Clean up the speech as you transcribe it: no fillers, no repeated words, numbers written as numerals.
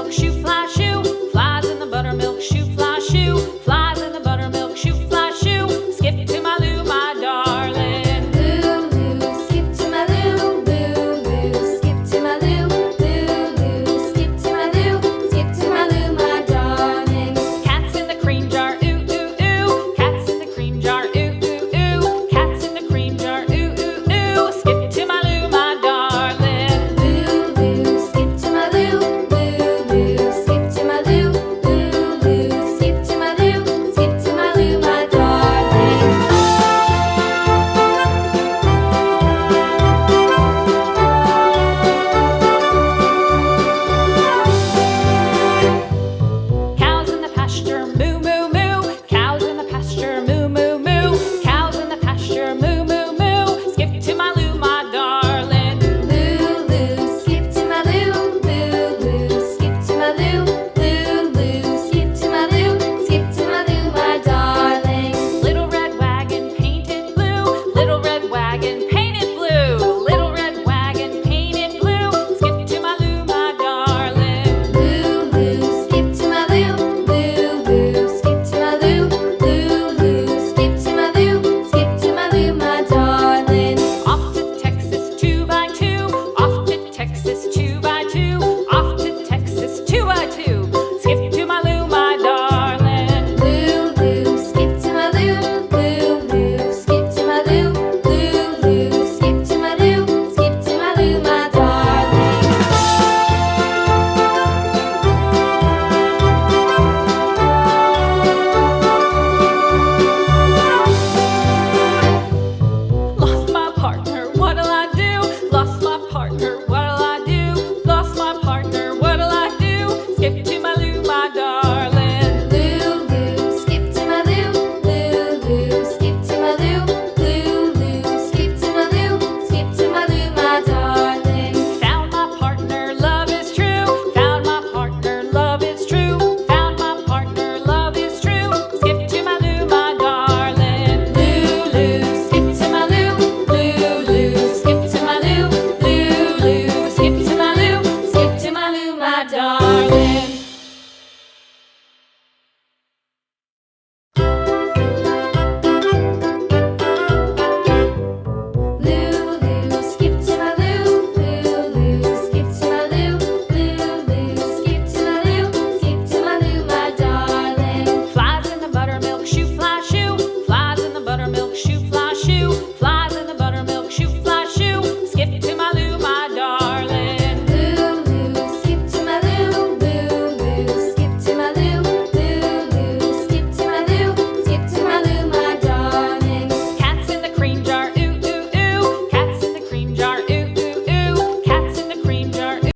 buttermilk shoe, fly shoe. Flies in the buttermilk shoe, fly shoe. Flies in the buttermilk shoe, fly shoe. Skip to my Lou, my darling. Lulu, skip to my Lou, Lulu, skip to my Lou, Lulu, skip to my Lou, skip to my Lou, my darling. Cats in the cream jar, ooh, ooh, ooh. Cats in the cream jar, ooh, ooh, ooh. Cats in the cream jar, ooh, ooh, ooh. Skip to my Lou, my darling. Lulu, skip to my Lou, Lulu, skip to my Lou, Lulu, skip to my Lou, skip to my Lou, my darling. Cows in the pasture, moo, moo, moo. Cows in the pasture, moo, moo, moo. Cows in the pasture, moo, moo, moo. Skip to my Lou, my darling. Lulu, skip to my Lou, Lulu, skip to my Lou, Lulu, skip to my Lou, skip to my Lou, my darling. Little red wagon painted blue. Little red wagon painted blue. Little red wagon painted blue. Skip to my Lou, my darling. Lulu, skip to my Lou, Lulu, skip to my Lou, Lulu, skip to my Lou, skip to my Lou, my darling. Off to Texas 2x2. Off to Texas 2x2. Off to Texas 2x2. Skip to my Lou, my darling. Lulu, skip to my Lou, Lulu, skip to my Lou, Lulu, skip to my Lou, skip to my Lou, my darling. Lost my partner, what'll I do? Lost my partner, what'll I do? Lost my partner, what'll I do? Skip to my Lou, my darling. Lulu, skip to my Lou, Lulu, skip to my Lou, Lulu, skip to my Lou, skip to my Lou, my darling. Found my partner, love is true. Found my partner, love is true. Found my partner, love is true. Skip to my Lou, my darling. Lulu, skip to my Lou, Lulu, skip to my Lou, Lulu, skip to my Lou, skip to my Lou, my darling.